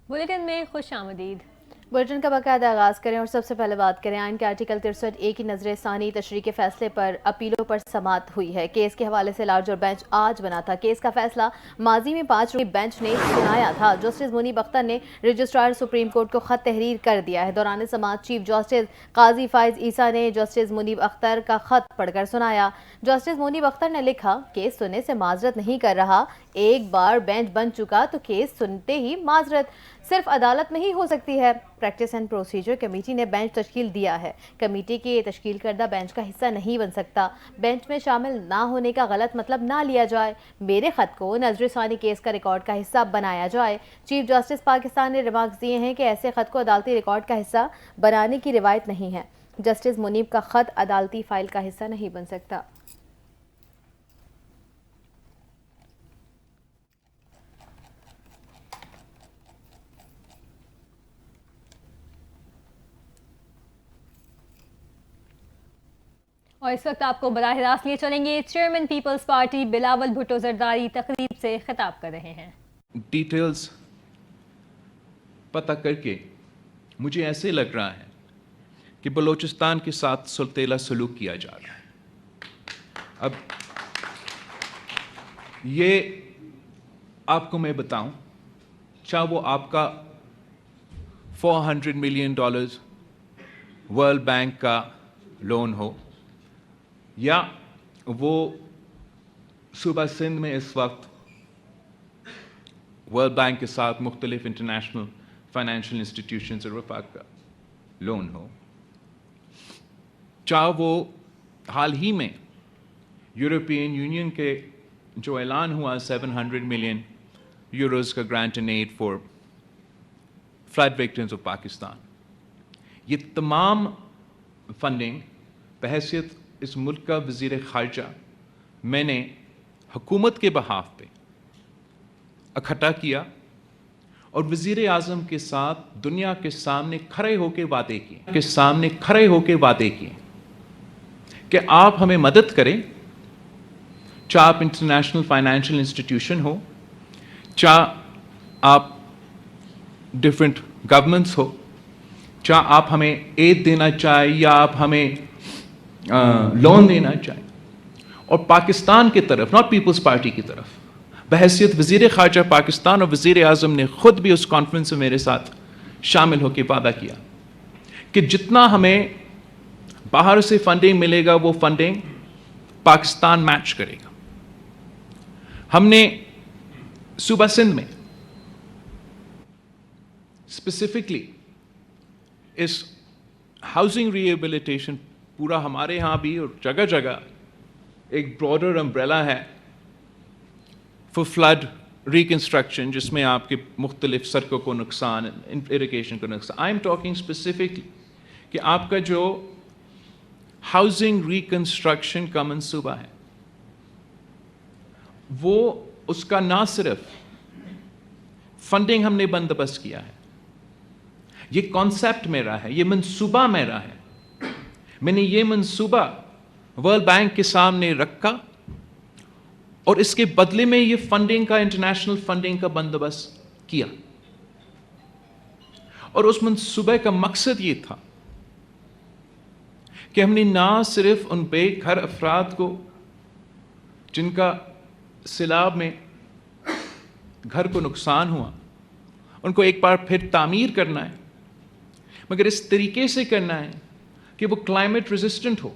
Bulletin میں خوش آمدید۔ بلیٹن کا باقاعدہ آغاز کریں اور سب سے پہلے بات کریں آئین کے آرٹیکل 63A کی نظر ثانی تشریح کے فیصلے پر اپیلوں پر سماعت ہوئی ہے۔ کیس کے حوالے سے لارجر بینچ آج بنا تھا۔ کیس کا فیصلہ ماضی میں 5 رکنی بینچ نے سنایا تھا۔ جسٹس منیب اختر نے رجسٹرار سپریم کورٹ کو خط تحریر کر دیا ہے۔ دوران سماعت چیف جسٹس قاضی فائز عیسیٰ نے جسٹس منیب اختر کا خط پڑھ کر سنایا۔ جسٹس منیب اختر نے لکھا، کیس سننے سے معذرت نہیں کر رہا، ایک بار بینچ بن چکا تو کیس سنتے ہی معذرت صرف عدالت میں ہی ہو سکتی ہے۔ پریکٹس اینڈ پروسیجر کمیٹی نے بینچ تشکیل دیا ہے۔ کمیٹی کے تشکیل کردہ بینچ کا حصہ نہیں بن سکتا۔ بینچ میں شامل نہ ہونے کا غلط مطلب نہ لیا جائے۔ میرے خط کو نظر ثانی کیس کا ریکارڈ کا حصہ بنایا جائے۔ چیف جسٹس پاکستان نے ریمارکس دیے ہیں کہ ایسے خط کو عدالتی ریکارڈ کا حصہ بنانے کی روایت نہیں ہے۔ جسٹس منیب کا خط عدالتی فائل کا حصہ نہیں بن سکتا۔ اور اس وقت آپ کو براہ راست لیے چلیں گے chairman people's party Bilawal Bhutto Zardari تقریب سے خطاب کر رہے ہیں۔ ڈیٹیلز پتہ کر کے مجھے ایسے لگ رہا ہے کہ بلوچستان کے ساتھ سلطیلا سلوک کیا جا رہا ہے۔ اب یہ آپ کو میں بتاؤں، چاہے وہ آپ کا $400 ملین ورلڈ بینک کا لون ہو، یا وہ صوبہ سندھ میں اس وقت ورلڈ بینک کے ساتھ مختلف انٹرنیشنل فائنینشیل انسٹیٹیوشنز اور وفاق کا لون ہو، چاہے وہ حال ہی میں یورپین یونین کے جو اعلان ہوا 700 ملین یوروز کا grant and aid for flood victims of Pakistan, یہ تمام فنڈنگ بحیثیت اس ملک کا وزیر خارجہ میں نے حکومت کے بہاف پہ اکٹھا کیا اور وزیر اعظم کے ساتھ دنیا کے سامنے کھڑے ہو کے وعدے کیے کہ آپ ہمیں مدد کریں، چاہے آپ انٹرنیشنل فائنینشیل انسٹیٹیوشن ہو، چاہے آپ ڈفرینٹ گورنمنٹس ہو، چاہے آپ ہمیں ایڈ دینا چاہیں یا آپ ہمیں لون دینا چاہیں، اور پاکستان کی طرف، ناٹ پیپلز پارٹی کی طرف، بحیثیت وزیر خارجہ پاکستان اور وزیر اعظم نے خود بھی اس کانفرنس میں میرے ساتھ شامل ہو کے وعدہ کیا کہ جتنا ہمیں باہر سے فنڈنگ ملے گا وہ فنڈنگ پاکستان میچ کرے گا۔ ہم نے صوبہ سندھ میں اسپیسیفکلی اس ہاؤسنگ ریہیبلیٹیشن پورا ہمارے ہاں بھی اور جگہ جگہ ایک براڈر امبریلا ہے فار فلڈ ریکنسٹرکشن، جس میں آپ کے مختلف سڑکوں کو نقصان، اریگیشن کو نقصان۔ آئی ایم ٹاکنگ اسپیسیفکلی کہ آپ کا جو ہاؤسنگ ریکنسٹرکشن کا منصوبہ ہے، وہ اس کا نہ صرف فنڈنگ ہم نے بندوبست کیا ہے، یہ کانسیپٹ میرا ہے، یہ منصوبہ میرا ہے، میں نے یہ منصوبہ ورلڈ بینک کے سامنے رکھا اور اس کے بدلے میں یہ فنڈنگ کا، انٹرنیشنل فنڈنگ کا بندوبست کیا، اور اس منصوبے کا مقصد یہ تھا کہ ہم نے نہ صرف ان بے گھر افراد کو جن کا سیلاب میں گھر کو نقصان ہوا، ان کو ایک بار پھر تعمیر کرنا ہے، مگر اس طریقے سے کرنا ہے کہ وہ کلائمیٹ ریزسٹنٹ ہو،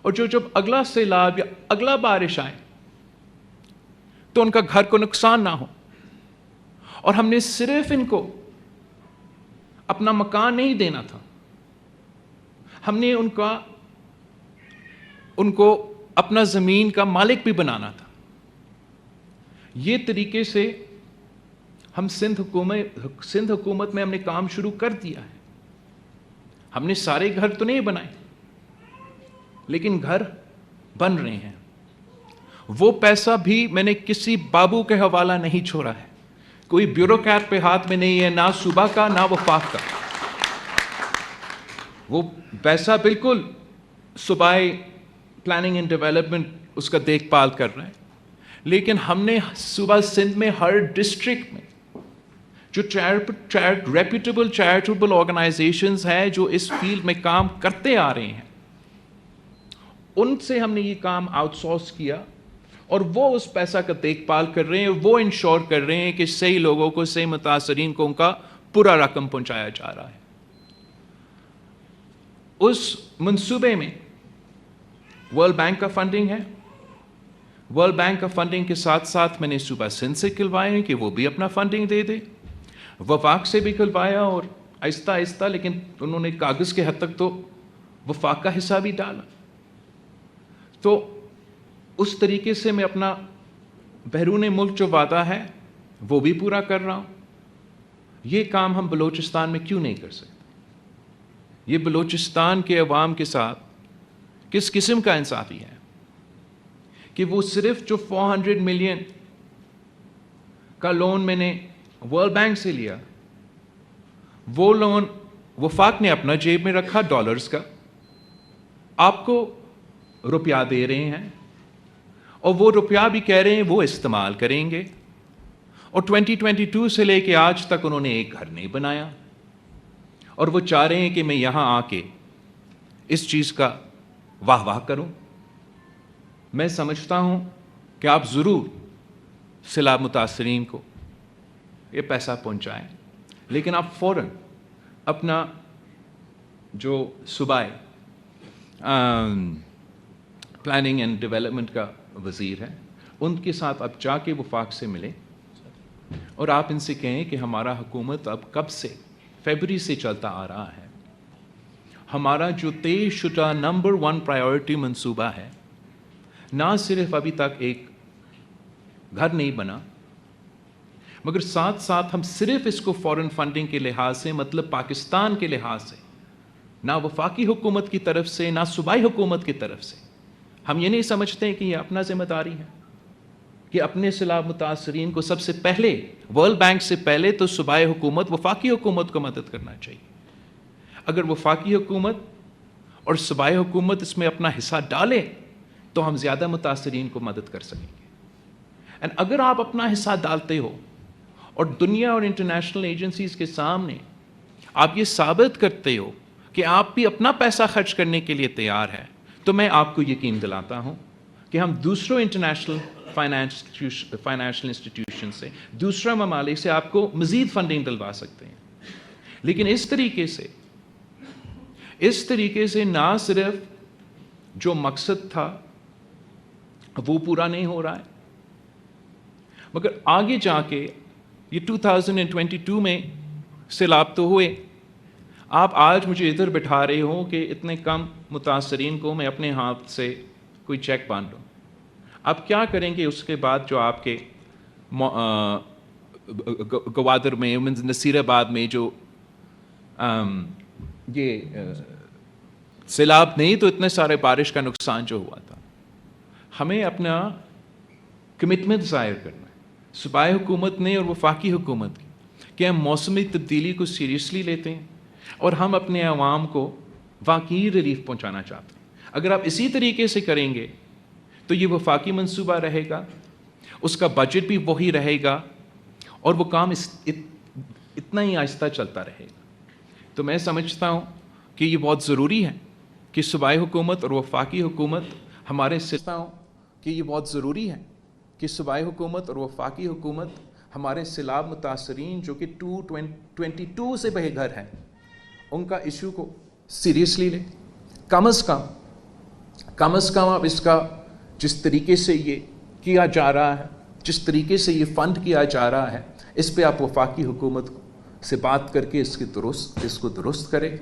اور جب اگلا سیلاب یا اگلا بارش آئے تو ان کا گھر کو نقصان نہ ہو۔ اور ہم نے صرف ان کو اپنا مکان نہیں دینا تھا، ہم نے ان کو اپنا زمین کا مالک بھی بنانا تھا۔ یہ طریقے سے ہم سندھ حکومت میں ہم نے کام شروع کر دیا ہے۔ ہم نے سارے گھر تو نہیں بنائے، لیکن گھر بن رہے ہیں۔ وہ پیسہ بھی میں نے کسی بابو کے حوالہ نہیں چھوڑا ہے، کوئی بیوروکریٹ پہ ہاتھ میں نہیں ہے، نہ صوبہ کا نہ وفاق کا۔ وہ پیسہ بالکل صوبائی پلاننگ اینڈ ڈیولپمنٹ اس کا دیکھ بھال کر رہے ہیں، لیکن ہم نے صوبہ سندھ میں ہر ڈسٹرکٹ میں جو ریپیوٹیبل چیریٹیبل آرگنائزیشنز ہیں جو اس فیلڈ میں کام کرتے آ رہے ہیں، ان سے ہم نے یہ کام آؤٹ سورس کیا، اور وہ اس پیسہ کا دیکھ بھال کر رہے ہیں، وہ انشور کر رہے ہیں کہ صحیح لوگوں کو، صحیح متاثرین کو ان کا پورا رقم پہنچایا جا رہا ہے۔ اس منصوبے میں ورلڈ بینک کا فنڈنگ ہے، ورلڈ بینک کا فنڈنگ کے ساتھ ساتھ میں نے صوبہ سندھ سے کھلوائے ہیں کہ وہ بھی اپنا فنڈنگ دے دے، وفاق سے بھی کھلوایا، اور آہستہ آہستہ لیکن انہوں نے کاغذ کے حد تک تو وفاق کا حصہ بھی ڈالا۔ تو اس طریقے سے میں اپنا بیرون ملک جو وعدہ ہے وہ بھی پورا کر رہا ہوں۔ یہ کام ہم بلوچستان میں کیوں نہیں کر سکتے؟ یہ بلوچستان کے عوام کے ساتھ کس قسم کا انصافی ہے کہ وہ صرف جو 400 ملین کا لون میں نے ورلڈ بینک سے لیا، وہ لون وفاق نے اپنا جیب میں رکھا ڈالرز کا، آپ کو روپیہ دے رہے ہیں، اور وہ روپیہ بھی کہہ رہے ہیں وہ استعمال کریں گے، اور 2022 سے لے کے آج تک انہوں نے ایک گھر نہیں بنایا، اور وہ چاہ رہے ہیں کہ میں یہاں آ کے اس چیز کا واہ واہ کروں۔ میں سمجھتا ہوں کہ آپ ضرور سیلاب متاثرین کو یہ پیسہ پہنچائیں، لیکن آپ فوراً اپنا جو صوبائی پلاننگ اینڈ ڈیولپمنٹ کا وزیر ہے ان کے ساتھ اب جا کے وفاق سے ملیں، اور آپ ان سے کہیں کہ ہمارا حکومت اب کب سے فیبری سے چلتا آ رہا ہے، ہمارا جو طے شدہ نمبر 1 پرائیورٹی منصوبہ ہے، نہ صرف ابھی تک ایک گھر نہیں بنا، مگر ساتھ ساتھ ہم صرف اس کو فورن فنڈنگ کے لحاظ سے، مطلب پاکستان کے لحاظ سے، نہ وفاقی حکومت کی طرف سے نہ صوبائی حکومت کی طرف سے، ہم یہ نہیں سمجھتے ہیں کہ یہ اپنا ذمہ داری ہے کہ اپنے سیلاب متاثرین کو سب سے پہلے، ورلڈ بینک سے پہلے تو صوبائی حکومت، وفاقی حکومت کو مدد کرنا چاہیے۔ اگر وفاقی حکومت اور صوبائی حکومت اس میں اپنا حصہ ڈالے تو ہم زیادہ متاثرین کو مدد کر سکیں گے۔ اور اگر آپ اپنا حصہ ڈالتے ہو اور دنیا اور انٹرنیشنل ایجنسیز کے سامنے آپ یہ ثابت کرتے ہو کہ آپ بھی اپنا پیسہ خرچ کرنے کے لیے تیار ہے، تو میں آپ کو یقین دلاتا ہوں کہ ہم دوسروں انٹرنیشنل فائنینشل انسٹیٹیوشن سے، دوسرے ممالک سے آپ کو مزید فنڈنگ دلوا سکتے ہیں، لیکن اس طریقے سے نہ صرف جو مقصد تھا وہ پورا نہیں ہو رہا ہے، مگر آگے جا کے یہ 2022 میں سیلاب تو ہوئے، آپ آج مجھے ادھر بٹھا رہے ہو کہ اتنے کم متاثرین کو میں اپنے ہاتھ سے کوئی چیک باندھ دوں، آپ کیا کریں گے اس کے بعد جو آپ کے گوادر میں، نصیر آباد میں جو یہ سیلاب نہیں تو اتنے سارے بارش کا نقصان جو ہوا تھا، ہمیں اپنا کمٹمنٹ ظاہر کرنا ہے صوبائی حکومت نے اور وفاقی حکومت کی کہ ہم موسمی تبدیلی کو سیریسلی لیتے ہیں اور ہم اپنے عوام کو واقعی ریلیف پہنچانا چاہتے ہیں۔ اگر آپ اسی طریقے سے کریں گے تو یہ وفاقی منصوبہ رہے گا، اس کا بجٹ بھی وہی رہے گا، اور وہ کام اتنا ہی آہستہ چلتا رہے گا۔ تو میں سمجھتا ہوں کہ یہ بہت ضروری ہے کہ صوبائی حکومت اور وفاقی حکومت ہمارے سیلاب متاثرین جو کہ 2022 سے بے گھر ہیں، ان کا ایشو کو سیریسلی لیں۔ کم از کم اب اس کا جس طریقے سے یہ کیا جا رہا ہے، جس طریقے سے یہ فنڈ کیا جا رہا ہے، اس پہ آپ وفاقی حکومت سے بات کر کے اس کو درست کریں۔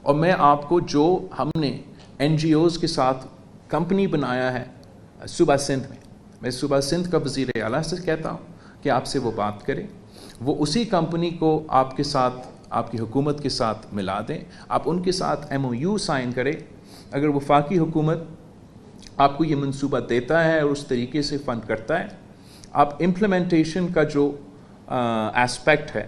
اور میں آپ کو جو ہم نے NGOs کے ساتھ کمپنی بنایا ہے صوبہ سندھ میں صوبہ سندھ کا وزیر اعلیٰ سے کہتا ہوں کہ آپ سے وہ بات کریں، وہ اسی کمپنی کو آپ کے ساتھ، آپ کی حکومت کے ساتھ ملا دیں، آپ ان کے ساتھ MOU سائن کریں۔ اگر وفاقی حکومت آپ کو یہ منصوبہ دیتا ہے اور اس طریقے سے فنڈ کرتا ہے، آپ امپلیمنٹیشن کا جو ایسپیکٹ ہے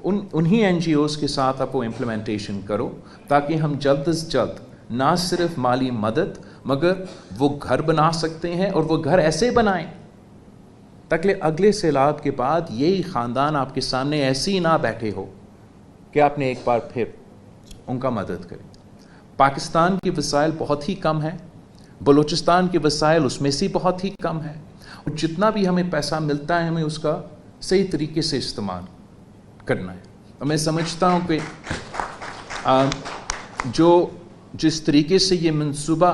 انہی NGOs کے ساتھ آپ وہ امپلیمنٹیشن کرو، تاکہ ہم جلد از جلد نہ صرف مالی مدد مگر وہ گھر بنا سکتے ہیں، اور وہ گھر ایسے بنائیں تاکہ اگلے سیلاب کے بعد یہی خاندان آپ کے سامنے ایسے ہی نہ بیٹھے ہو کہ آپ نے ایک بار پھر ان کا مدد کریں. پاکستان کے وسائل بہت ہی کم ہیں, بلوچستان کے وسائل اس میں سے بہت ہی کم ہیں, اور جتنا بھی ہمیں پیسہ ملتا ہے ہمیں اس کا صحیح طریقے سے استعمال کرنا ہے. اور میں سمجھتا ہوں کہ جس طریقے سے یہ منصوبہ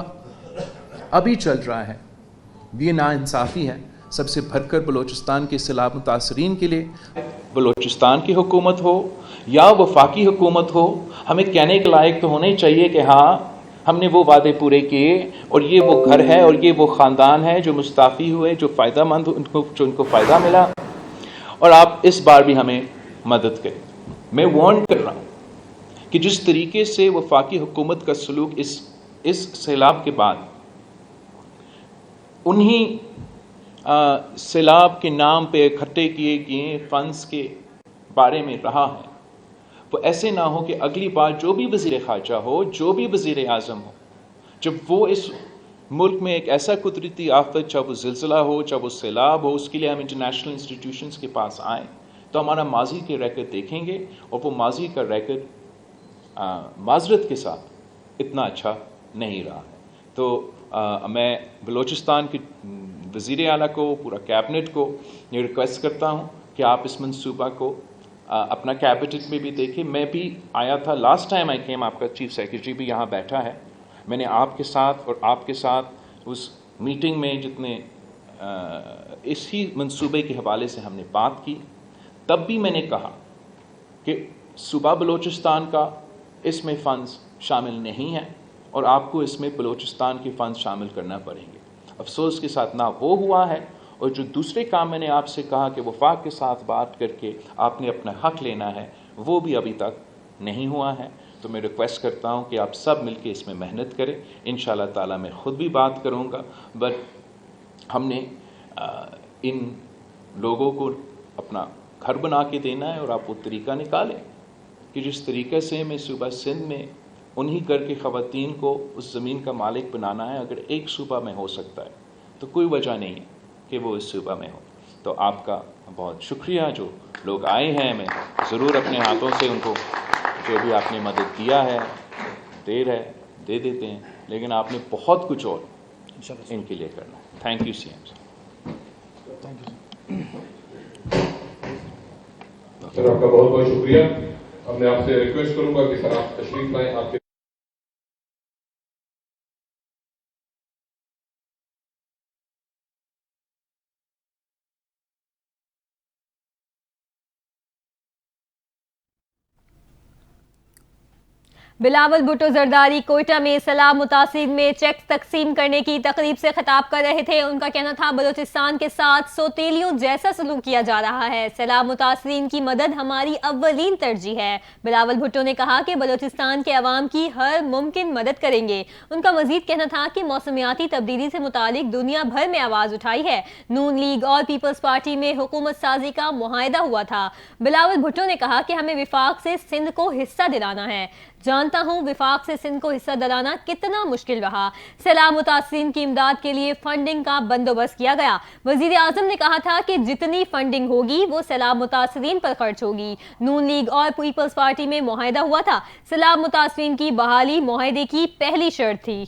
ابھی چل رہا ہے یہ ناانصافی ہے. سب سے بڑھ کر بلوچستان کے سیلاب متاثرین کے لیے, بلوچستان کی حکومت ہو یا وفاقی حکومت ہو, ہمیں کہنے کے لائق تو ہونا ہی چاہیے کہ ہاں ہم نے وہ وعدے پورے کیے, اور یہ وہ گھر ہے اور یہ وہ خاندان ہے جو مستعفی ہوئے, جو فائدہ مند, جو ان کو فائدہ ملا, اور آپ اس بار بھی ہمیں مدد کریں. میں وارن کر رہا ہوں کہ جس طریقے سے وفاقی حکومت کا سلوک اس سیلاب کے بعد انہی سیلاب کے نام پہ اکٹھے کیے گئے فنڈز کے بارے میں رہا ہے, وہ ایسے نہ ہو کہ اگلی بار جو بھی وزیر خارجہ ہو, جو بھی وزیر اعظم ہو, جب وہ اس ملک میں ایک ایسا قدرتی آفت, چاہے وہ زلزلہ ہو, چاہے وہ سیلاب ہو, اس کے لیے ہم انٹرنیشنل انسٹیٹیوشنز کے پاس آئیں تو ہمارا ماضی کے ریکارڈ دیکھیں گے, اور وہ ماضی کا ریکارڈ معذرت کے ساتھ اتنا اچھا نہیں رہا ہے. تو میں بلوچستان کے وزیر اعلیٰ کو, پورا کیبنٹ کو یہ ریکویسٹ کرتا ہوں کہ آپ اس منصوبہ کو اپنا کیبنٹ میں بھی دیکھیں. میں بھی آیا تھا لاسٹ ٹائم آئی کیم, آپ کا چیف سیکرٹری بھی یہاں بیٹھا ہے, میں نے آپ کے ساتھ اور آپ کے ساتھ اس میٹنگ میں جتنے اسی منصوبے کے حوالے سے ہم نے بات کی, تب بھی میں نے کہا کہ صوبہ بلوچستان کا اس میں فنڈز شامل نہیں ہیں اور آپ کو اس میں بلوچستان کے فنڈز شامل کرنا پڑیں گے. افسوس کے ساتھ نہ وہ ہوا ہے, اور جو دوسرے کام میں نے آپ سے کہا کہ وفاق کے ساتھ بات کر کے آپ نے اپنا حق لینا ہے, وہ بھی ابھی تک نہیں ہوا ہے. تو میں ریکویسٹ کرتا ہوں کہ آپ سب مل کے اس میں محنت کریں. انشاءاللہ تعالیٰ میں خود بھی بات کروں گا, بٹ ہم نے ان لوگوں کو اپنا گھر بنا کے دینا ہے, اور آپ وہ طریقہ نکالیں کہ جس طریقے سے میں صوبہ سندھ میں انہی گھر کی خواتین کو اس زمین کا مالک بنانا ہے. اگر ایک صوبہ میں ہو سکتا ہے تو کوئی وجہ نہیں ہے کہ وہ اس صوبہ میں ہو. تو آپ کا بہت شکریہ, جو لوگ آئے ہیں میں ضرور اپنے ہاتھوں سے ان کو جو بھی آپ نے مدد دیا ہے, دیر ہے دے دیتے ہیں, لیکن آپ نے بہت کچھ اور ان کے لیے کرنا ہے. تھینک یو سی ایم. سر آپ کا بہت بہت شکریہ. اب میں آپ سے ریکویسٹ کروں گا کہ سر آپ تشریف لائیں. آپ کے بلاول بھٹو زرداری کوئٹہ میں سیلاب متاثرین میں چیک تقسیم کرنے کی تقریب سے خطاب کر رہے تھے. ان کا کہنا تھا بلوچستان کے ساتھ سوتیلیوں جیسا سلوک کیا جا رہا ہے. سیلاب متاثرین کی مدد ہماری اولین ترجیح ہے. بلاول بھٹو نے کہا کہ بلوچستان کے عوام کی ہر ممکن مدد کریں گے. ان کا مزید کہنا تھا کہ موسمیاتی تبدیلی سے متعلق دنیا بھر میں آواز اٹھائی ہے. نون لیگ اور پیپلز پارٹی میں حکومت سازی کا معاہدہ ہوا تھا. بلاول بھٹو نے کہا کہ ہمیں وفاق سے سندھ کو حصہ دلانا ہے. جانتا ہوں وفاق سے سندھ کو حصہ دلانا کتنا مشکل رہا. سیلاب متاثرین کی امداد کے لیے فنڈنگ کا بندوبست کیا گیا. وزیر اعظم نے کہا تھا کہ جتنی فنڈنگ ہوگی وہ سیلاب متاثرین پر خرچ ہوگی. نون لیگ اور پیپلز پارٹی میں معاہدہ ہوا تھا. سیلاب متاثرین کی بحالی معاہدے کی پہلی شرط تھی.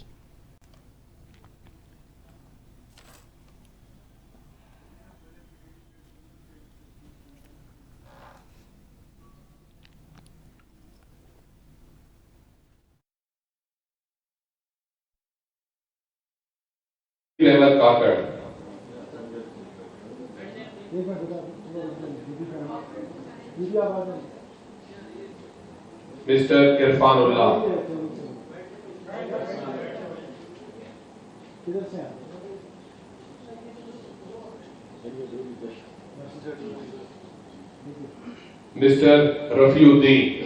احمد کاکڑ, مسٹر عرفان اللہ, مسٹر رفیع الدین,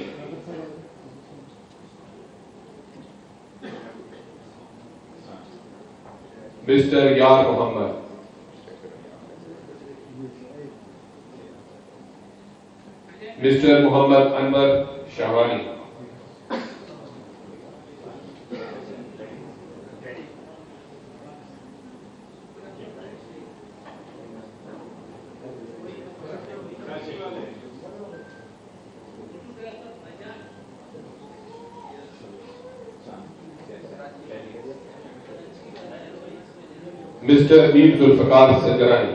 مسٹر یار محمد, مسٹر محمد انور شہوانی, मिस्टर अमीर जुल्फकार संजरानी।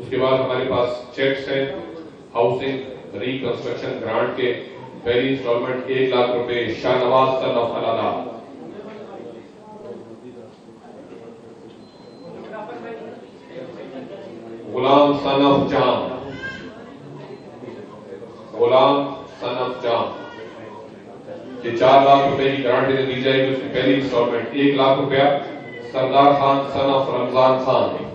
उसके बाद हमारे पास चेक्स हैं हाउसिंग रिकंस्ट्रक्शन ग्रांट के पहली इंस्टॉलमेंट 1 लाख रुपए Shahnawaz son of Alada. Ghulam son of Jam, Ghulam son of Jam, ये 4 लाख रुपए की ग्रांट इन्हें दी जाएगी। उसकी पहली इंस्टॉलमेंट 1 लाख रुपया Sardar Khan son of Ramzan Khan.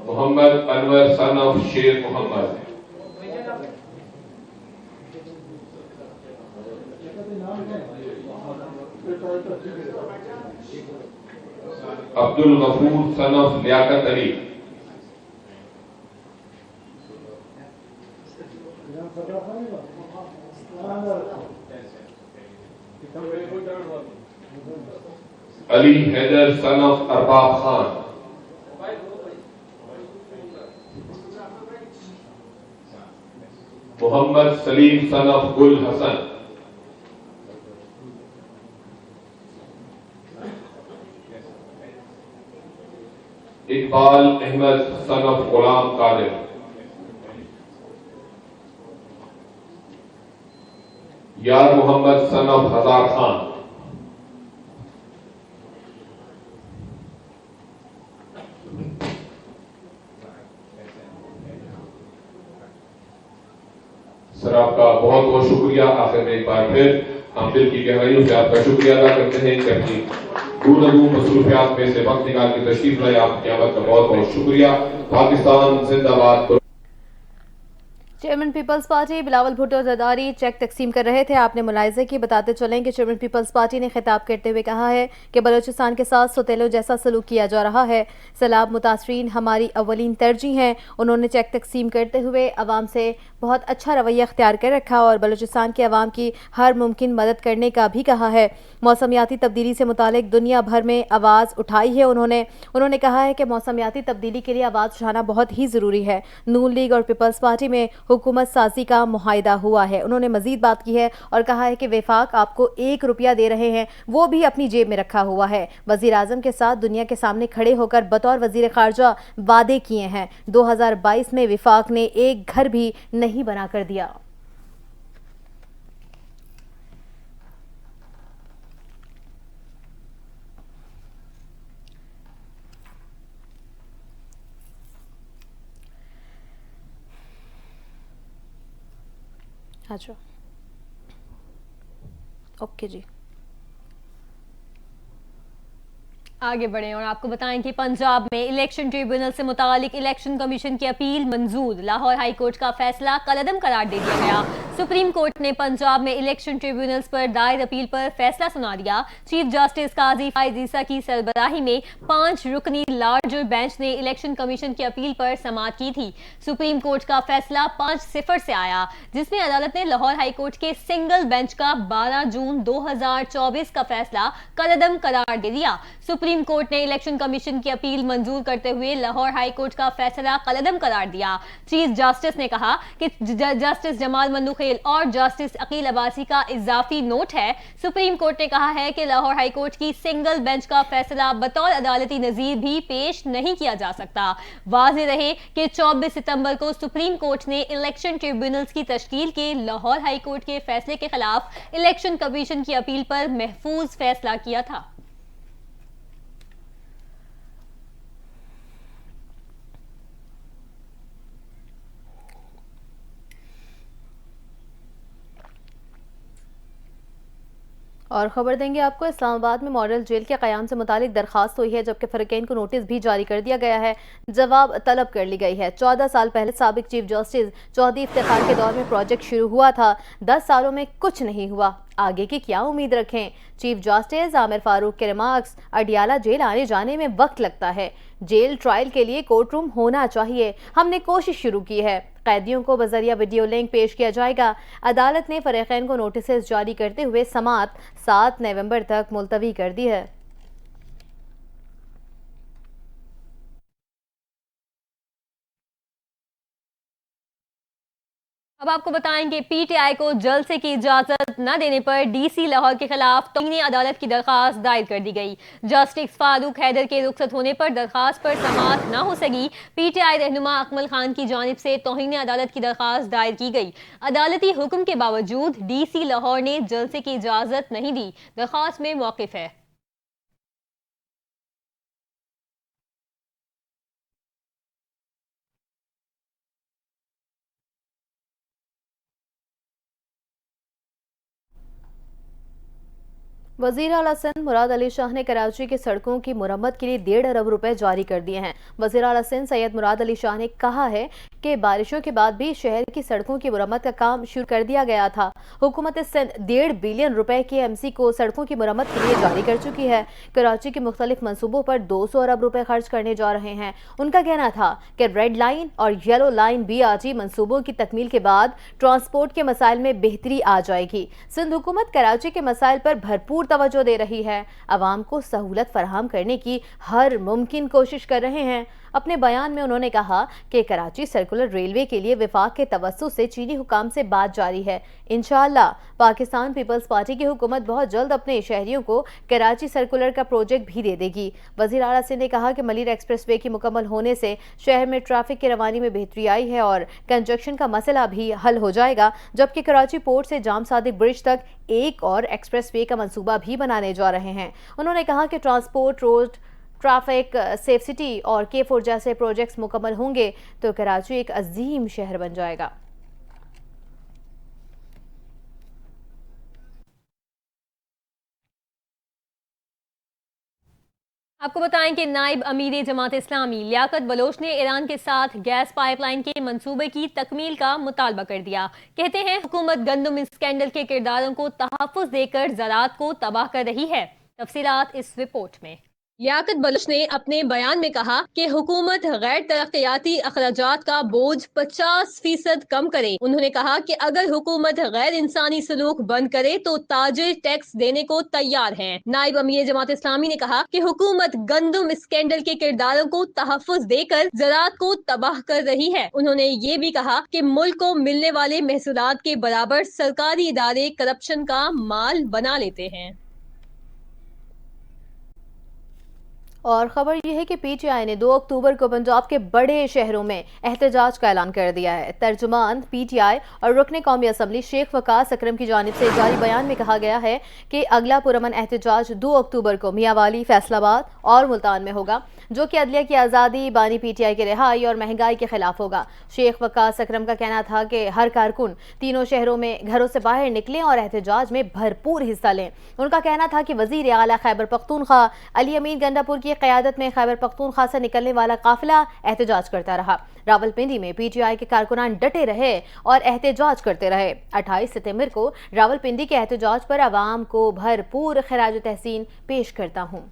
Mohammad Anwar son of Sher Mohammad. Abdul Gafoor son of Liaquat Ali. Ali Haider son of Arbab Khan. Mohammad Saleem son of Gul Hasan. Iqbal Ahmed son of Ghulam Qadir. Yar Mohammad son of हजार खान। सर आपका बहुत बहुत शुक्रिया। आखिर में एक बार फिर हम दिल की गहराइयों से आपका शुक्रिया अदा करते हैं कि अपनी गुफ्तगू मसरूफियात में से वक्त निकाल के तशरीफ लाए। आपकी आमद का बहुत बहुत शुक्रिया। पाकिस्तान जिंदाबाद। Chairman people's party Bilawal Bhutto Zardari cheque तकसीम कर रहे थे। आपने मुलाहिज़े की, बताते चलें कि चेयरमैन पीपल्स पार्टी ने खिताब करते हुए कहा है कि बलूचिस्तान के साथ सौतेलों जैसा सलूक किया जा रहा है। सैलाब मुतासरीन हमारी अवलीन तरजीह हैं। उन्होंने चेक तकसीम करते हुए अवाम से बहुत अच्छा रवैया अख्तियार कर रखा और बलूचिस्तान के अवाम की हर मुमकिन मदद करने का भी कहा है। मौसमियाती तब्दीली से मुतालिक दुनिया भर में आवाज़ उठाई है। उन्होंने कहा है कि मौसमियाती तब्दीली के लिए आवाज़ उठाना बहुत ही ज़रूरी है। नून लीग और पीपल्स पार्टी में हुकूमत साजी का मुआहिदा हुआ है। उन्होंने मजीद बात की है और कहा है कि वफाक आपको 1 रुपया दे रहे हैं, वो भी अपनी जेब में रखा हुआ है। वजीर आजम के साथ दुनिया के सामने खड़े होकर बतौर वजीर खारजा वादे किए हैं। 2022 में वफाक ने एक घर भी नहीं बना कर दिया। अच्छा, ओके जी। आगे बढ़ें और आपको बताएं कि पंजाब में इलेक्शन ट्रिब्यूनल से मुतालिक इलेक्शन कमीशन की अपील मंजूर। लाहौर हाई कोर्ट का फैसला कलअदम करार दे दिया गया। सुप्रीम कोर्ट ने पंजाब में इलेक्शन ट्रिब्यूनल्स पर दायर अपील पर फैसला सुना दिया। चीफ जस्टिस काजी फाइज ईसा की सरबराही में 5 रुकनी लार्जर बेंच ने इलेक्शन कमीशन की अपील पर समाअत की थी। सुप्रीम कोर्ट का फैसला 5-0 से आया, जिसमें अदालत ने लाहौर हाई कोर्ट के सिंगल बेंच का 12 जून 2024 का फैसला कलअदम करार दे दिया। सुप्रीम कोर्ट ने इलेक्शन कमीशन की अपील मंजूर करते हुए लाहौर हाई कोर्ट का फैसला कलअदम करार दिया। चीफ जस्टिस ने कहा कि जस्टिस जमाल मन्नूखेल और जस्टिस अकील अब्बासी का इजाफी नोट है। सुप्रीम कोर्ट ने कहा है कि लाहौर हाई कोर्ट की सिंगल बेंच का फैसला बतौर अदालती नजीर भी पेश नहीं किया जा सकता। वाज़ेह रहे कि 24 सितंबर को सुप्रीम कोर्ट ने इलेक्शन ट्रिब्यूनल्स की तश्कील के लाहौर हाई कोर्ट के फैसले के खिलाफ इलेक्शन कमीशन की अपील पर महफूज फैसला किया था। और खबर देंगे आपको, इस्लामाबाद में मॉडल जेल के क़याम से मुतालिक दरखास्त हुई है, जबकि फ़रीक़ैन को नोटिस भी जारी कर दिया गया है। जवाब तलब कर ली गई है। 14 साल पहले साबिक चीफ जस्टिस चौधरी इफ्तिखार के दौर में प्रोजेक्ट शुरू हुआ था। 10 सालों में कुछ नहीं हुआ। आगे की क्या उम्मीद रखें? चीफ जस्टिस आमिर फारूक के रिमार्क्स, अडियाला जेल आने जाने में वक्त लगता है, जेल ट्रायल के लिए कोर्ट रूम होना चाहिए, हमने कोशिश शुरू की है, कैदियों को बजरिया वीडियो लिंक पेश किया जाएगा। अदालत ने फरीकैन को नोटिस जारी करते हुए समाअत 7 नवंबर तक मुलतवी कर दी है। अब आपको बताएंगे पीटीआई को जलसे की इजाजत न देने पर डीसी लाहौर के खिलाफ तौहीन अदालत की दरखास्त दायर कर दी गई। जस्टिस फारूक हैदर के रुखसत होने पर दरखास्त पर समाअत न हो सकी। पीटीआई रहनुमा अकमल खान की जानिब से तौहीन अदालत की दरखास्त दायर की गई। अदालती हुक्म के बावजूद डीसी लाहौर ने जलसे की इजाजत नहीं दी। दरखास्त में मौक़िफ़ है। वज़ीर आला सिंध मुराद अली शाह ने कराची की सड़कों की मुरम्मत के लिए 1.5 अरब रुपए जारी कर दिए हैं। वज़ीर आला सिंध सैयद मुराद अली शाह ने कहा है कि बारिशों के बाद भी शहर की सड़कों की मुरम्मत का काम शुरू कर दिया गया था। हुकूमत सिंध 1.5 बिलियन रुपए के एमसी को सड़कों की मुरम्मत के लिए जारी कर चुकी है। कराची के मुख्तलिफ मंसूबों पर 200 अरब रुपए खर्च करने जा रहे हैं। उनका कहना था कि रेड लाइन और येलो लाइन BRT मंसूबों की तकमील के बाद ट्रांसपोर्ट के मसाइल में बेहतरी आ जाएगी। सिंध हुकूमत कराची के मसाइल पर भरपूर तवज्जो दे रही है, आवाम को सहूलत फराहम करने की हर मुमकिन कोशिश कर रहे हैं। अपने बयान में उन्होंने कहा कि कराची सर्कुलर रेलवे के लिए विफाक के तवस्सुस से चीनी हुकाम से बात जारी है। इंशाअल्लाह पाकिस्तान पीपल्स पार्टी की हुकूमत बहुत जल्द अपने शहरियों को कराची सर्कुलर का प्रोजेक्ट भी दे देगी। वज़ीर आला सिंध ने कहा कि मलिर एक्सप्रेसवे के मुकम्मल होने से शहर में ट्रैफिक की रवानी में बेहतरी आई है और कंजक्शन का मसला भी हल हो जाएगा, जबकि कराची पोर्ट से जाम सादिक ब्रिज तक एक और एक्सप्रेसवे का मंसूबा भी बनाने जा रहे हैं। उन्होंने कहा कि transport, road traffic, safe city और K4 जैसे प्रोजेक्ट्स मुकम्मल होंगे तो कराची एक अजीम शहर बन जाएगा। आपको बताएं कि नायब अमीर जमात इस्लामी लियाकत बलोच ने ईरान के साथ गैस पाइपलाइन के मंसूबे की तकमील का मुतालबा कर दिया। कहते हैं हुकूमत गंदम स्कैंडल के किरदारों को तहफ़्फ़ुज़ देकर ज़राअत को तबाह कर रही है। तफसीलात इस रिपोर्ट में। लियाकत बलोच ने अपने बयान में कहा कि हुकूमत गैर तरक्याती अखराजात का बोझ 50% कम करे। उन्होंने कहा कि अगर हुकूमत गैर इंसानी सलूक बंद करे तो ताजिर टैक्स देने को तैयार है। नायब अमीर जमात इस्लामी ने कहा कि हुकूमत गंदम स्कैंडल के किरदारों को तहफ़्फ़ुज़ देकर ज़राअत को तबाह कर रही है। उन्होंने ये भी कहा कि मुल्क को मिलने वाले महसूलात के बराबर सरकारी इदारे करप्शन का माल बना लेते हैं। और खबर यह है कि पीटीआई ने 2 अक्टूबर को पंजाब के बड़े शहरों में एहतजाज का ऐलान कर दिया है। तर्जुमान पीटीआई और रुकने कौमी असम्बली शेख वकास अकरम की जानिब से जारी बयान में कहा गया है कि अगला पुरअमन एहतजाज 2 अक्टूबर को मियांवाली, फैसलाबाद और मुल्तान में होगा, जो कि अदलिया की आज़ादी, बानी पीटीआई की रिहाई और महंगाई के खिलाफ होगा। शेख वकास अकरम का कहना था कि हर कारकुन तीनों शहरों में घरों से बाहर निकलें और एहतजाज में भरपूर हिस्सा लें। उनका कहना था कि वज़ीर आला खैबर पख्तूनख्वा अली अमीन गंडापुर की क़यादत में खैबर पख्तूनख्वा से निकलने वाला काफिला एहतजाज करता रहा। रावलपिंडी में पीटीआई के कारकुनान डटे रहे और एहतजाज करते रहे। 28 सितंबर को रावलपिंडी के एहतजाज पर आवाम को भरपूर खिराज तहसीन पेश करता हूँ।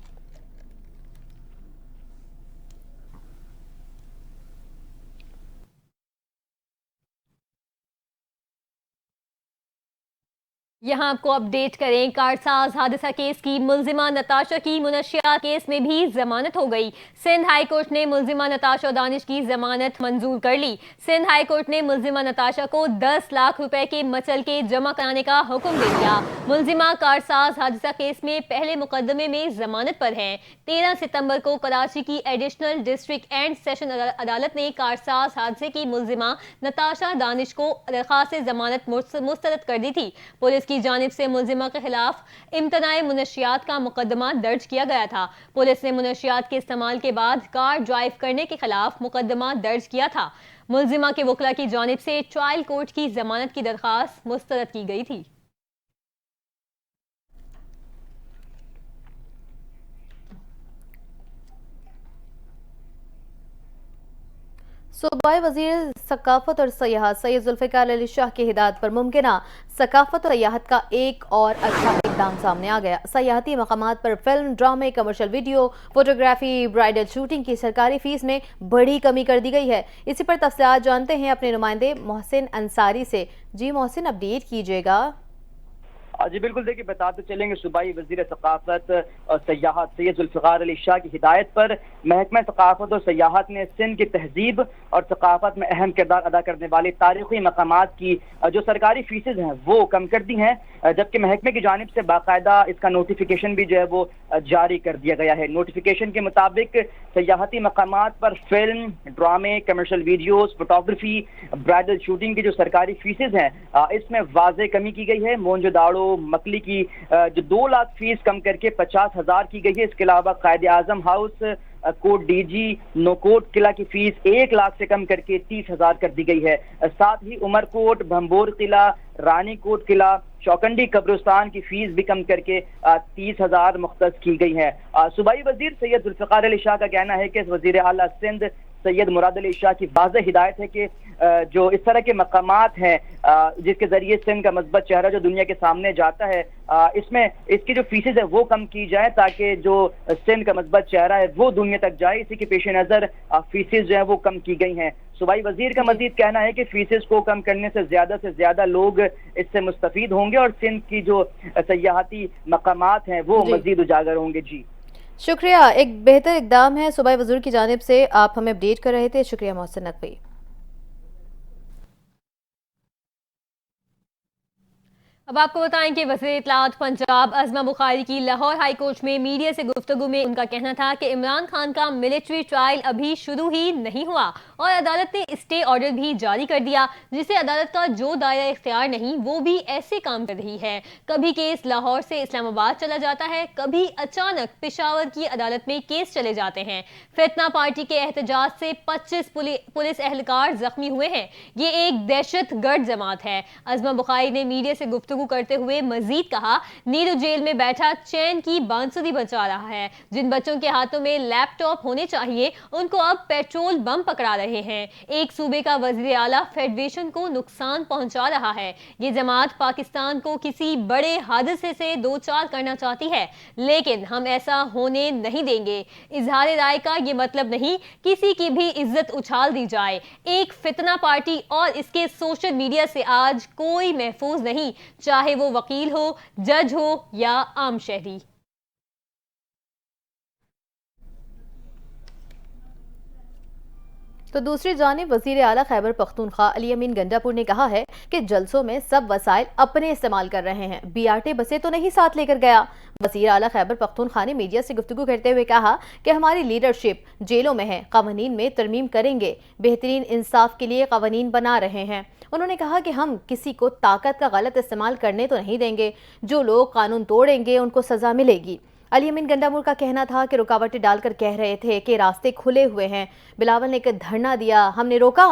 यहाँ आपको अपडेट करें, कारसाज हादसा केस की मुल्जिमा नताशा की मुनशियात केस में भी जमानत हो गई। सिंध हाई कोर्ट ने मुल्जिमा नताशा दानिश की जमानत मंजूर कर ली। सिंध हाई कोर्ट ने मुल्जिमा नताशा को 10 लाख रुपए के मचल के जमा कराने का हुक्म दे दिया। मुल्जिमा कारसाज हादसा केस में पहले मुकदमे में जमानत पर है। 13 सितंबर को कराची की एडिशनल डिस्ट्रिक्ट एंड सेशन अदालत ने कारसाज हादसे की मुल्जिमा नताशा दानिश को दरख्वास्त जमानत मुस्तरद कर दी थी। पुलिस की जानिब से मुल्जिमा के खिलाफ इम्तनाए मुनशियात का मुकदमा दर्ज किया गया था। पुलिस ने मुनशियात के इस्तेमाल के बाद कार ड्राइव करने के खिलाफ मुकदमा दर्ज किया था। मुल्जिमा के वकला की जानिब से ट्रायल कोर्ट की जमानत की दरख्वास्त मुस्तरद की गई थी। सूबाई वजीर सकाफत और सयाहत सैयद जुल्फ़िकार अली शाह की हिदायत पर मुमकिना सकाफत और सयाहत का एक और अच्छा इकदाम सामने आ गया। सयाहती मकामात पर फिल्म, ड्रामे, commercial video, photography, bridal shooting की सरकारी फीस में बड़ी कमी कर दी गई है। इसी पर तफसीलात जानते हैं अपने नुमाइंदे मोहसिन अंसारी से। जी मोहसिन, अपडेट कीजिएगा। जी बिल्कुल, देखिए बताते चलेंगे सूबाई वजीर सकाफत और सयाहत सैयद जुल्फ़िकार अली शाह की हिदायत पर महकमा सकाफत और सयाहत ने सिंध की तहजीब और सकाफत में अहम किरदार अदा करने वाले तारीखी मकामात की जो सरकारी फीसेज हैं वो कम कर दी हैं, जबकि महकमे की जानिब से बाकायदा इसका नोटिफिकेशन भी जो है वो जारी कर दिया गया है। नोटिफिकेशन के मुताबिक सयाहती मकामात पर फिल्म, ड्रामे, commercial videos, photography, bridal shooting की जो सरकारी फीसेज हैं इसमें वाज़े कमी की गई है। मोहनजोदाड़ो मकली की जो 2 लाख फीस कम करके 50,000 की गई है। इसके अलावा कायदे आजम हाउस, कोट डीजी, नोकोट किला की फीस 1 लाख से कम करके 30,000 कर दी गई है। साथ ही उमरकोट, भंबोर किला, रानी कोट किला, चौकंडी कब्रिस्तान की फीस भी कम करके 30,000 मुख्तस की गई है। सूबाई वजीर सैयद जुल्फ़िकार अली शाह का कहना है कि वजीर आला सिंध सैयद मुराद अली शाह की वाज़ेह हिदायत है कि जो इस तरह के मकामात हैं जिसके जरिए सिंध का मस्बत चेहरा जो दुनिया के सामने जाता है, इसमें इसकी जो फीसेज है वो कम की जाए ताकि जो सिंध का मस्बत चेहरा है वो दुनिया तक जाए। इसी के पेश नज़र फीसेज जो है वो कम की गई हैं। सूबाई वजीर का मजीद कहना है कि फीसेज को कम करने से ज्यादा लोग इससे मुस्तफीद होंगे और सिंध की जो सयाहती मकामात हैं वो मजीद उजागर होंगे। जी शुक्रिया, एक बेहतर इकदाम है सूबाई वज़ीर की जानिब से, आप हमें अपडेट कर रहे थे। शुक्रिया मोहसिन नकवी। अब आपको बताएं कि वज़ीर इत्तलाआत पंजाब अज़मा बुखारी की लाहौर हाई कोर्ट में मीडिया से गुफ्तगू में उनका कहना था कि इमरान खान का मिलिट्री ट्रायल अभी शुरू ही नहीं हुआ और अदालत ने स्टे ऑर्डर भी जारी कर दिया, जिससे अदालत का जो दायरा इख्तियार नहीं वो भी ऐसे काम कर रही है। कभी केस लाहौर से इस्लामाबाद चला जाता है, कभी अचानक पेशावर की अदालत में केस चले जाते हैं। फितना पार्टी के एहतजाज से 25 पुलिस एहलकार जख्मी हुए हैं। ये एक दहशत गर्द जमात है। अज़मा बुखारी ने मीडिया से गुफ्तगू करते हुए मजीद कहा, नीरू जेल में बैठा चैन की बांसुरी बजा रहा है। जिन बच्चों के हाथों में लैपटॉप होने चाहिए उनको अब पेट्रोल बम पकड़ा रहे हैं। एक सूबे का वज़ीर आला फेडरेशन को नुकसान पहुंचा रहा है। ये जमात पाकिस्तान को किसी बड़े हादसे से दो चार करना चाहती है, लेकिन हम ऐसा होने नहीं देंगे। इजहार राय का ये मतलब नहीं किसी की भी इज्जत उछाल दी जाए। एक फितना पार्टी और इसके सोशल मीडिया से आज कोई महफूज नहीं, चाहे वो वकील हो, जज हो या आम शहरी। तो दूसरी जानिब वज़ीर आला खैबर पख्तूनख्वा अली अमीन गंडापुर ने कहा है कि जलसों में सब वसाइल अपने इस्तेमाल कर रहे हैं, BRT बसें तो नहीं साथ लेकर गया। वज़ीर आला खैबर पख्तूनख्वा ने मीडिया से गुफ्तगू करते हुए कहा कि हमारी लीडरशिप जेलों में है, कवानीन में तरमीम करेंगे, बेहतरीन इंसाफ के लिए कवानीन बना रहे हैं। उन्होंने कहा कि हम किसी को ताकत का गलत इस्तेमाल करने तो नहीं देंगे, जो लोग कानून तोड़ेंगे उनको सजा मिलेगी। अली अमीन गंडापुर का कहना था कि रुकावटें डालकर कह रहे थे कि रास्ते खुले हुए हैं। बिलावल ने धरना दिया, हमने रोका।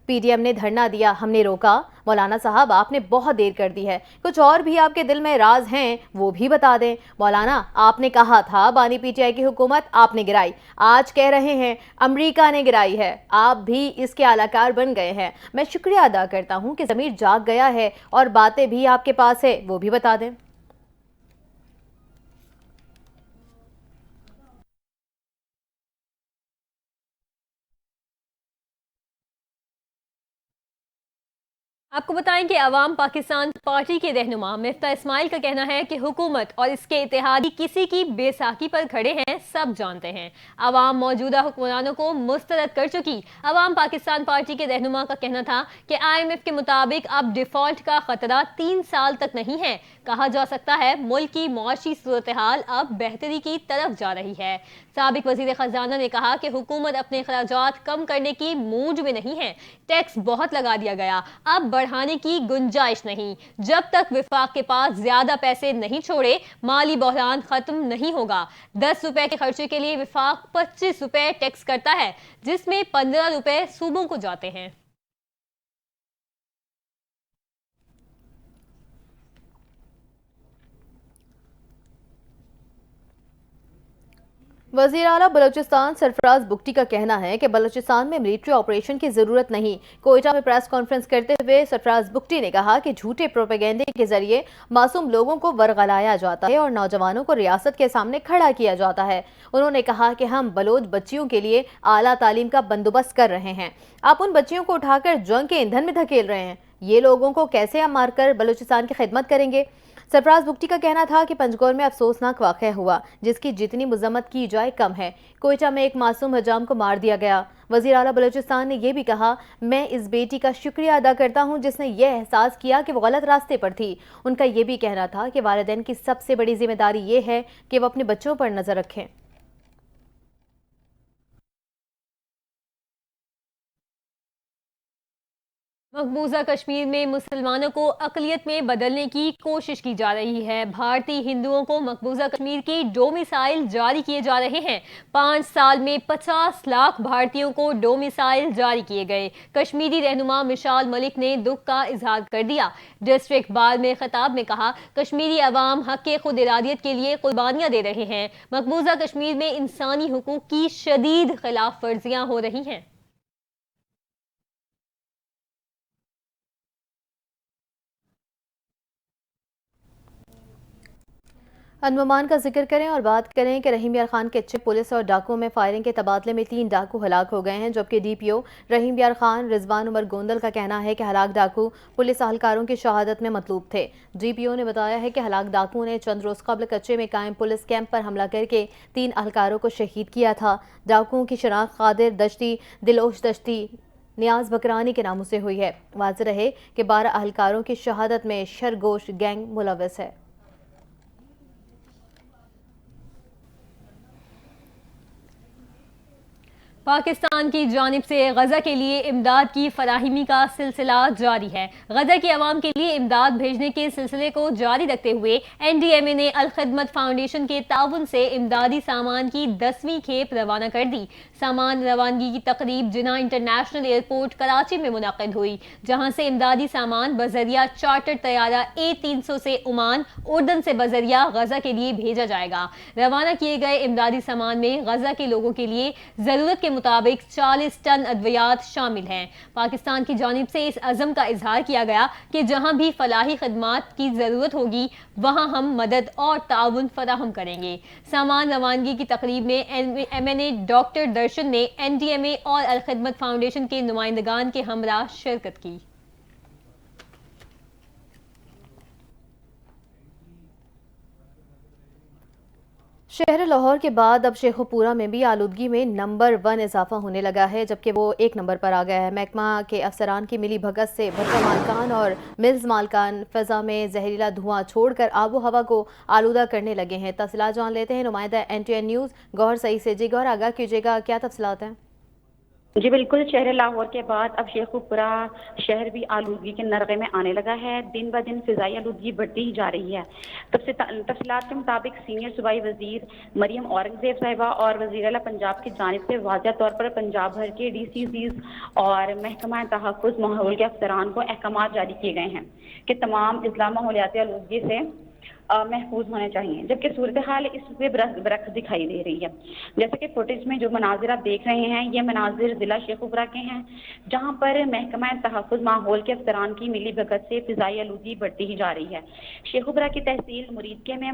PDM ने धरना दिया, हमने रोका। मौलाना साहब आपने बहुत देर कर दी है, कुछ और भी आपके दिल में राज हैं वो भी बता दें। मौलाना आपने कहा था बानी PTI की हुकूमत आपने गिराई, आज कह रहे हैं अमेरिका ने गिराई है, आप भी इसके आलाकार बन गए हैं। मैं शुक्रिया अदा करता हूँ कि ज़मीर जाग गया है और बातें भी आपके पास है वो भी बता दें। आपको बताएं कि अवाम पाकिस्तान पार्टी के रहनुमा मिफ्ता इस्माइल का कहना है कि हुकूमत और इसके इत्तेहादी किसी की बेसाखी पर खड़े हैं, सब जानते हैं। अवाम मौजूदा हुक्मरानों को मुस्तरद कर चुकी। अवाम पाकिस्तान पार्टी के रहनुमा का कहना था कि IMF के मुताबिक अब डिफॉल्ट का खतरा 3 साल तक नहीं है। कहा जा सकता है मुल्क की मुआशी सूरत हाल अब बेहतरी की तरफ जा रही है। साबिक वजीर खजाना ने कहा कि हुकूमत अपने अखराजात कम करने की मूड में नहीं है। टैक्स बहुत लगा दिया गया, अब बढ़ाने की गुंजाइश नहीं। जब तक विफाक के पास ज्यादा पैसे नहीं छोड़े माली बहरान खत्म नहीं होगा। 10 रुपए के खर्चे के लिए विफाक 25 रुपए टैक्स करता है, जिसमें 15 रुपए सूबों को जाते हैं। वज़ीर आला बलूचिस्तान सरफराज बुगटी का कहना है कि बलूचिस्तान में मिलिट्री ऑपरेशन की ज़रूरत नहीं। कोयटा में प्रेस कॉन्फ्रेंस करते हुए सरफराज बुगटी ने कहा कि झूठे प्रोपेगेंडे के जरिए मासूम लोगों को वर्गलाया जाता है और नौजवानों को रियासत के सामने खड़ा किया जाता है। उन्होंने कहा कि हम बलोच बच्चियों के लिए आला तालीम का बंदोबस्त कर रहे हैं। आप उन बच्चियों को उठाकर जंग के ईंधन में धकेल रहे हैं। ये लोगों को कैसे हम मारकर बलूचिस्तान की खिदमत करेंगे? सरफराज बुगटी का कहना था कि पंजगोर में अफसोसनाक वाक़या हुआ जिसकी जितनी मजम्मत की जाए कम है। कोयटा में एक मासूम हजाम को मार दिया गया। वज़ीर आला बलूचिस्तान ने यह भी कहा, मैं इस बेटी का शुक्रिया अदा करता हूं जिसने यह एहसास किया कि वो गलत रास्ते पर थी। उनका यह भी कहना था कि वालिदैन की सबसे बड़ी जिम्मेदारी ये है कि वो अपने बच्चों पर नज़र रखें। मकबूजा कश्मीर में मुसलमानों को अक़लियत में बदलने की कोशिश की जा रही है। भारतीय हिंदुओं को मकबूजा कश्मीर की डोमिसाइल जारी किए जा रहे हैं। 5 साल में 50 लाख भारतीयों को डोमिसाइल जारी किए गए। कश्मीरी रहनुमा मिशाल मलिक ने दुख का इजहार कर दिया। डिस्ट्रिक्ट बार में खिताब में कहा, कश्मीरी अवाम हक़ खुद इरादियत के लिए कुर्बानियाँ दे रहे हैं। मकबूजा कश्मीर में इंसानी हुकूक की शदीद खिलाफ वर्जियाँ हो रही हैं। अनममान का जिक्र करें और बात करें कि रहीम यार खान के चिप पुलिस और डाकुओं में फायरिंग के तबादले में 3 डाकू हलाक हो गए हैं, जबकि डीपीओ रहीम यार खान रिजवान उमर गोंदल का कहना है कि हलाक डाकू पुलिस अहलकारों की शहादत में मतलूब थे। डीपीओ ने बताया है कि हलाक डाकू ने चंद रोज कबल कच्चे में कायम पुलिस कैंप पर हमला करके 3 अहलकारों को शहीद किया था। डाकुओं की शनाख्त कादिर दश्ती, दिलोश दश्ती, नियाज बकरानी के नामों से हुई है। वाज़ेह रहे कि 12 अहलकारों की शहादत में शरगोश गैंग मुलव्वस है। पाकिस्तान की जानिब से गजा के लिए इमदाद की फराहमी का सिलसिला जारी है। गजा की आवाम के लिए इमदाद भेजने के सिलसिले को जारी रखते हुए NDMA ने अल खिदमत फाउंडेशन के ताउन से इमदादी सामान की 10वीं खेप रवाना कर दी। सामान रवानगी की तकरीब जिना इंटरनेशनल एयरपोर्ट कराची में मुनक़िद हुई, जहां से इमदादी सामान बजरिया चार्टर तैयारा A300 से ओमान, उर्दन से बजरिया गजा के लिए भेजा जाएगा। रवाना किए गए इमदादी सामान में गजा के लोगों के लिए जरूरत के मुताबिक 40 टन अद्वियात शामिल हैं। पाकिस्तान की जानिब से इस अज़म का इजहार किया गया कि जहां भी फलाही खदमात की ज़रूरत होगी वहां हम मदद और ताउन फराहम करेंगे। सामान रवानगी की तकरीब में MNA डॉक्टर दर्शन ने NDMA और अल खिदमत फाउंडेशन के नुमाइंदगान के हमरा शिरकत की। शहर लाहौर के बाद अब शेखोपुरा में भी आलूदगी में नंबर 1 इजाफा होने लगा है, जबकि वो 1 नंबर पर आ गया है। महकमा के अफसरान की मिली भगत से भट्टा मालकान और मिल्स मालकान फ़ज़ा में जहरीला धुआं छोड़कर आबो हवा को आलूदा करने लगे हैं। तफसीलात जान लेते हैं नुमाइंदा NTN न्यूज़ गौहर सईद से। जी गौहर, आगाह कीजिएगा, क्या तफसीलात हैं? जी बिल्कुल, शहर लाहौर के बाद अब शेखुपुरा शहर भी आलूदगी के नरगे में आने लगा है। दिन ब दिन फिजाई आलूदगी बढ़ती ही जा रही है। तफसीलात के मुताबिक सीनियर सूबाई वजीर मरियम औरंगजेब साहिबा और वज़ीर आला पंजाब की जानिब से वाज़ेह तौर पर पंजाब भर के DCCs और महकमा तहफ़्फ़ुज़ माहौल के अफसरान को अहकामात जारी किए गए हैं कि तमाम इस्लाम माहौलियाती आलूदगी से महफूज होने चाहिए, जबकि सूरत हाल इसमें बरक्स दिखाई दे रही है। जैसे कि फुटेज में जो मनाजिर आप देख रहे हैं, ये मनाजिर जिला शेखुपुरा के हैं, जहां पर महकमा तहफ़्फ़ुज़ माहौल के अफसरान की मिली भगत से फिजाई आलूदगी बढ़ती ही जा रही है। शेखुपुरा की तहसील मुरीदके में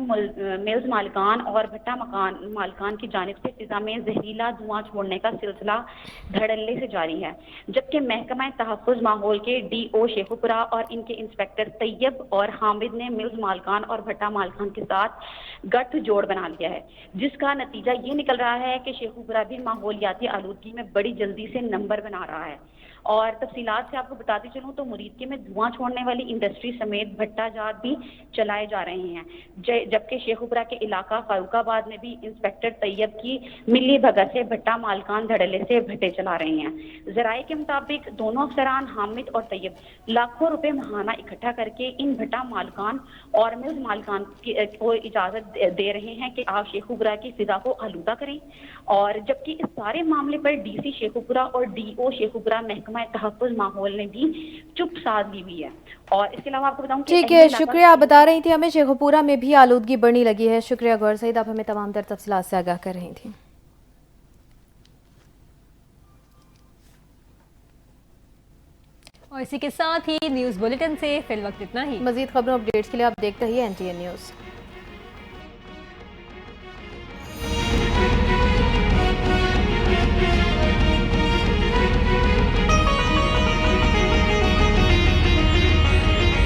मिल्स मालकान और भट्टा मालकान की जानिब से फिजा में जहरीला धुआं छोड़ने का सिलसिला धड़ल्ले से जारी है, जबकि महकमा तहफ़्फ़ुज़ माहौल के DO शेखुपुरा और इनके इंस्पेक्टर तैयब और हामिद ने मिल्स मालकान और भट्टा मालकान के साथ गठ जोड़ बना लिया है, जिसका नतीजा ये निकल रहा है कि शेखुपुरा भी माहौलियाती आलूदगी में बड़ी जल्दी से नंबर बना रहा है। और तफसीलात से आपको बताती चलूँ तो मुरीदके में धुआं छोड़ने वाली इंडस्ट्री समेत भट्टा जात भी चलाए जा रहे हैं, जबकि शेखुपुरा के इलाका फारूकाबाद में भी इंस्पेक्टर तैयब की मिली भगत से भट्टा मालकान धड़ल्ले से भट्टे चला रहे हैं। जराए के मुताबिक दोनों अफसरान हामिद और तैयब लाखों रुपए महाना इकट्ठा करके इन भट्टा मालकान और मिल्स मालकान को इजाजत दे रहे हैं कि आप शेखुपुरा की फिजा को आलूदा करें, और जबकि इस सारे मामले पर DC शेखुपुरा और DO शेखुपुरा महकमा तहफ़्फ़ुज़ माहौल ने भी चुप साध ली हुई है। और इसके अलावा आपको बताऊं कि ठीक है, शुक्रिया। आप बता रही थी हमें शेखुपुरा में भी आलूदगी बढ़ने लगी है। शुक्रिया गौर सईद, आप हमें तमाम तर तफसीलात से आगाह कर रही थी। और इसी के साथ ही न्यूज़ बुलेटिन से फिल वक्त इतना ही। मजीद खबरों अपडेट्स के लिए आप देखते रहिए NTN न्यूज़।